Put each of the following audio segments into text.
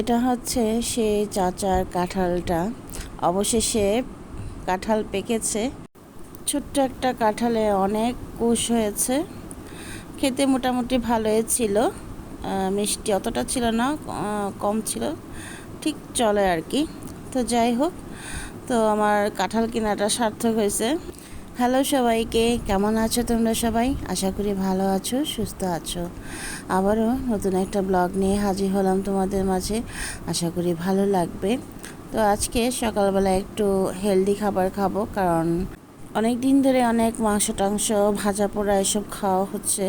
এটা হচ্ছে সেই চাচার কাঁঠালটা। অবশেষে কাঁঠাল পেকেছে। ছোট্ট একটা কাঁঠালে অনেক কোষ হয়েছে। খেতে মোটামুটি ভালোই ছিল। মিষ্টি অতটা ছিল না, কম ছিল, ঠিক চলে আর কি। তো যাই হোক, তো আমার কাঁঠাল কেনাটা সার্থক হয়েছে। হ্যালো সবাইকে, কেমন আছো তোমরা সবাই? আশা করি ভালো আছো, সুস্থ আছো। আবারও নতুন একটা ব্লগ নিয়ে হাজির হলাম তোমাদের মাঝে। আশা করি ভালো লাগবে। তো আজকে সকালবেলা একটু হেলদি খাবার খাবো, কারণ অনেক দিন ধরে অনেক মাংস টাংস ভাজা পোড়া এসব খাওয়া হচ্ছে।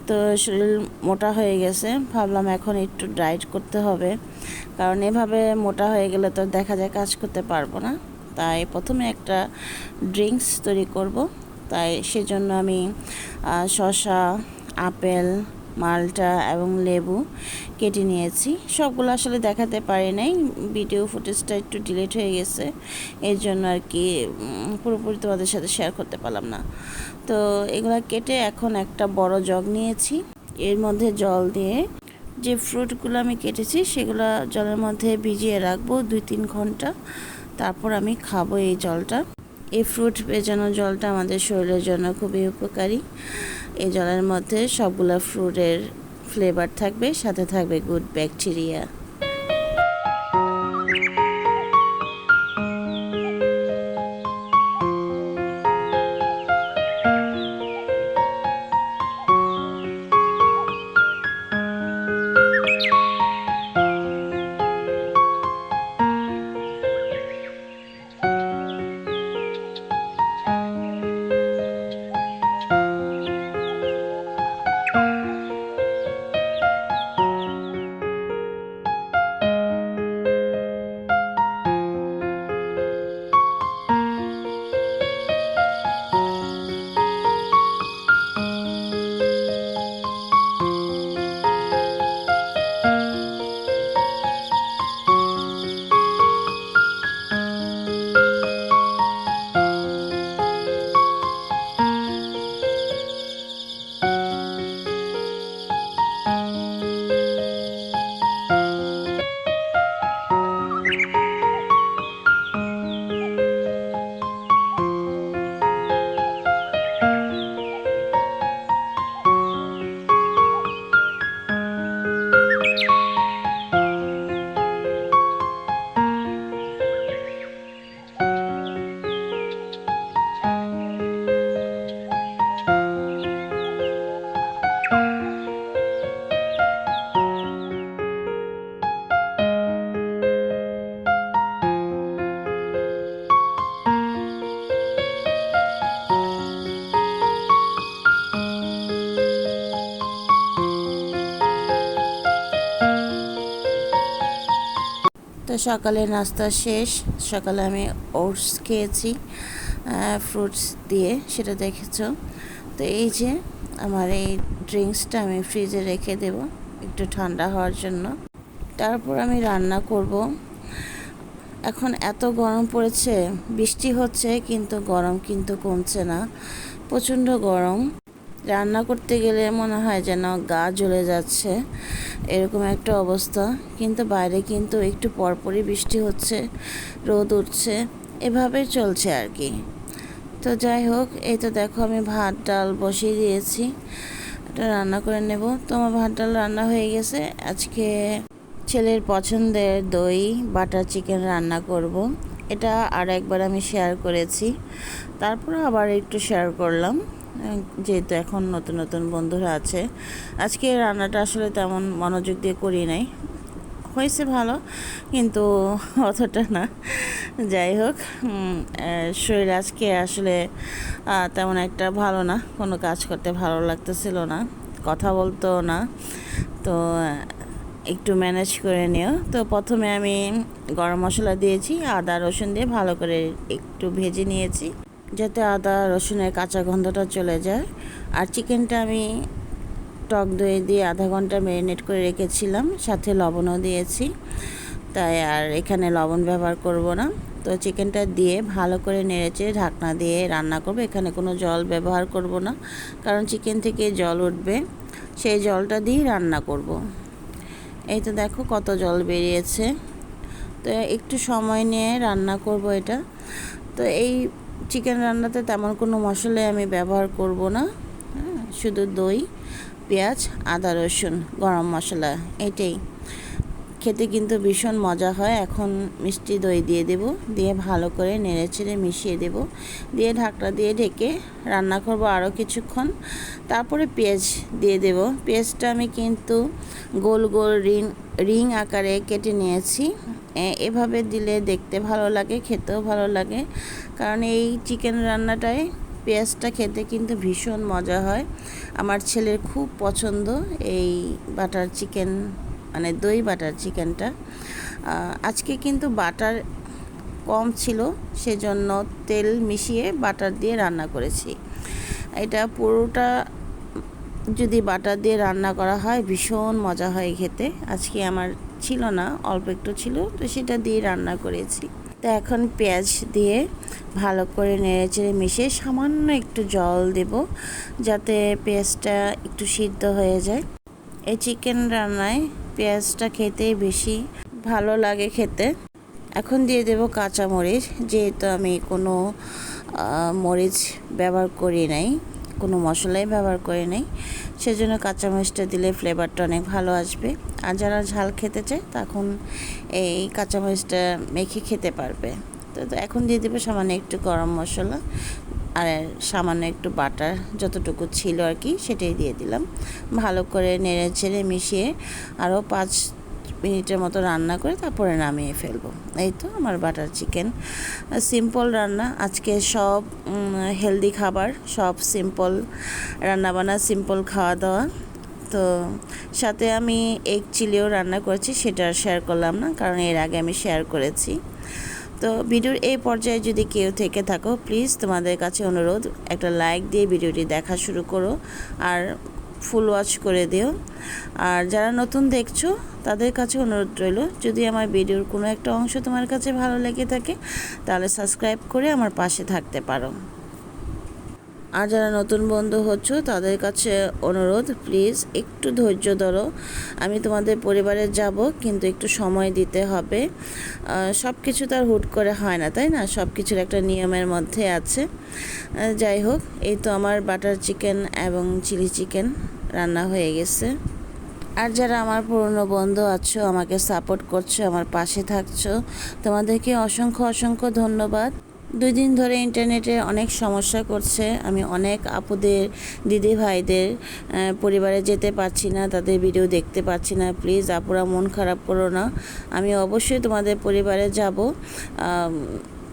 তো শরীর মোটা হয়ে গেছে। ভাবলাম এখন একটু ডায়েট করতে হবে, কারণ এভাবে মোটা হয়ে গেলে তো দেখা যায় কাজ করতে পারবো না। তাই প্রথমে একটা ড্রিঙ্কস তৈরি করব। তাই সেজন্য আমি শসা, আপেল, মালটা এবং লেবু কেটে নিয়েছি। সবগুলো আসলে দেখাতে পারি নাই, ভিডিও ফুটেজটা একটু ডিলিট হয়ে গেছে, এর জন্য আর কি পুরোপুরি তোমাদের সাথে শেয়ার করতে পারলাম না। তো এগুলো কেটে এখন একটা বড় জগ নিয়েছি। এর মধ্যে জল দিয়ে যে ফ্রুটগুলো আমি কেটেছি সেগুলো জলের মধ্যে ভিজিয়ে রাখবো 2-3 ঘন্টা। তারপর আমি খাবো এই জলটা। এই ফ্রুট ভেজানো জলটা আমাদের শরীরের জন্য খুবই উপকারী। এই জলের মধ্যে সবগুলো ফ্রুটের ফ্লেভার থাকবে, সাথে থাকবে গুড ব্যাকটেরিয়া। তো সকালে নাস্তা শেষ। সকালে আমি ওটস খেয়েছি ফ্রুটস দিয়ে, সেটা দেখেছো। তো এই যে আমার এই ড্রিঙ্কসটা আমি ফ্রিজে রেখে দেব একটু ঠান্ডা হওয়ার জন্য। তারপর আমি রান্না করব। এখন এত গরম পড়েছে, বৃষ্টি হচ্ছে কিন্তু গরম কিন্তু কমছে না, প্রচণ্ড গরম। রান্না করতে গেলে মনে হয় যেন গা জ্বলে যাচ্ছে, এরকম একটা অবস্থা। কিন্তু বাইরে কিন্তু একটু পরপরই বৃষ্টি হচ্ছে, রোদ উঠছে, এভাবে চলছে আর কি। তো যাই হোক, এই তো দেখো আমি ভাত ডাল বসিয়ে দিয়েছি, এটা রান্না করে নেব। তো আমার ভাত ডাল রান্না হয়ে গেছে। আজকে ছেলের পছন্দের দই বাটার চিকেন রান্না করব। এটা আর একবার আমি শেয়ার করেছি, তারপর আবার একটু শেয়ার করলাম, যেহেতু এখন নতুন নতুন বন্ধুরা আছে। আজকে রান্নাটা আসলে তেমন মনোযোগ দিয়ে করি নাই, হয়েছে ভালো কিন্তু অতটা না। যাই হোক, শরীর আজকে আসলে তেমন একটা ভালো না, কোনো কাজ করতে ভালো লাগতেছিল না, কথা বলতেও না। তো একটু ম্যানেজ করে নিও। তো প্রথমে আমি গরম মশলা দিয়েছি, আদা রসুন দিয়ে ভালো করে একটু ভেজে নিয়েছি, যাতে আদা রসুনের কাঁচা গন্ধটা চলে যায়। আর চিকেনটা আমি টক দই দিয়ে আধা ঘন্টা ম্যারিনেট করে রেখেছিলাম, সাথে লবণও দিয়েছি, তাই আর এখানে লবণ ব্যবহার করব না। তো চিকেনটা দিয়ে ভালো করে নেড়েচে ঢাকনা দিয়ে রান্না করব। এখানে কোনো জল ব্যবহার করব না, কারণ চিকেন থেকে জল উঠবে, সেই জলটা দিয়ে রান্না করব। এই তো দেখো কত জল বেরিয়েছে। তো একটু সময় নিয়ে রান্না করব এটা। তো এই চিকেন রান্নাতে তেমন কোনো মশলাই আমি ব্যবহার করব না, শুধু দই, পেঁয়াজ, আদা, রসুন, গরম মশলা, এটাই। খেতে কিন্তু ভীষণ মজা হয়। এখন মিষ্টি দই দিয়ে দেব, দিয়ে ভালো করে নেড়েচেড়ে মিশিয়ে দেব, দিয়ে ঢাকনা দিয়ে ঢেকে রান্না করব আরও কিছুক্ষণ। তারপরে পেঁয়াজ দিয়ে দেব। পেঁয়াজটা আমি কিন্তু গোল গোল রিং আকারে কেটে নিয়েছি। এভাবে দিলে দেখতে ভালো লাগে, খেতেও ভালো লাগে, কারণ এই চিকেন রান্নাটায় পেঁয়াজটা খেতে কিন্তু ভীষণ মজা হয়। আমার ছেলের খুব পছন্দ এই বাটার চিকেন, মানে দই বাটার চিকেনটা। আজকে কিন্তু বাটার কম ছিল, সেজন্য তেল মিশিয়ে বাটার দিয়ে রান্না করেছি। এটা পুরোটা যদি বাটার দিয়ে রান্না করা হয় ভীষণ মজা হয় খেতে। আজকে আমার ছিল না, অল্প একটু ছিল, তো সেটা দিয়ে রান্না করেছি। তো এখন পেঁয়াজ দিয়ে ভালো করে নেড়েচেড়ে মিশিয়ে সামান্য একটু জল দেব, যাতে পেঁয়াজটা একটু সিদ্ধ হয়ে যায়। এই চিকেন রান্নায় পেঁয়াজটা খেতে বেশি ভালো লাগে খেতে। এখন দিয়ে দেব কাঁচামরিচ, যেহেতু আমি কোনো মরিচ ব্যবহার করি নাই, কোনো মশলাই ব্যবহার করি নাই, সেজন্য কাঁচামরিচটা দিলে ফ্লেভারটা অনেক ভালো আসবে। আর যারা ঝাল খেতে চায় তখন এই কাঁচামরিচটা মেখে খেতে পারবে। তো এখন দিয়ে দেবো সামান্য একটু গরম মশলা আর সামান্য একটু বাটার, যতটুকু ছিল আর কি সেটাই দিয়ে দিলাম। ভালো করে নেড়ে চেড়ে মিশিয়ে আরও 5 মিনিটের মতো রান্না করে তারপরে নামিয়ে ফেলবো। এই তো আমার বাটার চিকেন। সিম্পল রান্না আজকে, সব হেলদি খাবার, সব সিম্পল রান্নাবান্না, সিম্পল খাওয়া দাওয়া। তো সাথে আমি এগ চিলিও রান্না করেছি, সেটা শেয়ার করলাম না, কারণ এর আগে আমি শেয়ার করেছি। তো ভিডিওর এই পর্যায়ে যদি কেউ থেকে থাকো, প্লিজ তোমাদের কাছে অনুরোধ, একটা লাইক দিয়ে ভিডিওটি দেখা শুরু করো আর ফুল ওয়াচ করে দিও। আর যারা নতুন দেখছো তাদের কাছে অনুরোধ রইল, যদি আমার ভিডিওর কোনো একটা অংশ তোমার কাছে ভালো লেগে থাকে তাহলে সাবস্ক্রাইব করে আমার পাশে থাকতে পারো। আর যারা নতুন বন্ধু হচ্ছ তাদের কাছে অনুরোধ, প্লিজ একটু ধৈর্য ধরো। আমি তোমাদের পরিবারে যাব, কিন্তু একটু সময় দিতে হবে। সব কিছু তো আর হুট করে হয় না, তাই না? সব কিছুর একটা নিয়মের মধ্যে আছে। যাই হোক, এই তো আমার বাটার চিকেন এবং চিলি চিকেন রান্না হয়ে গেছে। আর যারা আমার পুরনো বন্ধু আছো, আমাকে সাপোর্ট করছো, আমার পাশে থাকছো, তোমাদেরকে অসংখ্য অসংখ্য ধন্যবাদ। 2 দিন ধরে ইন্টারনেটে অনেক সমস্যা করছে। আমি অনেক আপুদের, দিদি ভাইদের পরিবারে যেতে পারছি না, তাদের ভিডিও দেখতে পাচ্ছি না। প্লিজ আপুরা মন খারাপ করো না, আমি অবশ্যই তোমাদের পরিবারে যাব।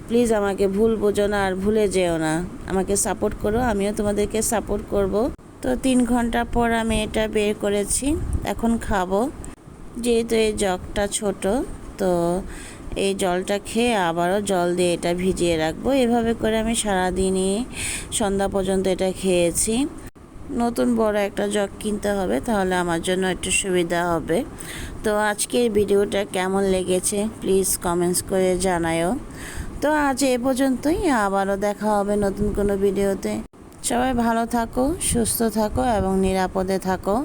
প্লিজ আমাকে ভুল বোঝো না আর ভুলে যেও না, আমাকে সাপোর্ট করো, আমিও তোমাদেরকে সাপোর্ট করব। তো 3 ঘন্টা পর আমি এটা বের করেছি, এখন খাবো। যেহেতু এই জগটা ছোট, তো এই জলটা খেয়ে আবারও জল দিয়ে এটা ভিজিয়ে রাখবো। এভাবে করে আমি সারাদিনই সন্ধ্যা পর্যন্ত এটা খেয়েছি। নতুন বড় একটা জগ কিনতে হবে, তাহলে আমার জন্য একটু সুবিধা হবে। তো আজকের ভিডিওটা কেমন লেগেছে প্লিজ কমেন্টস করে জানাও। তো আজ এ পর্যন্তই, আবারও দেখা হবে নতুন কোনো ভিডিওতে। সবাই ভালো থাকো, সুস্থ থাকো এবং নিরাপদে থাকো।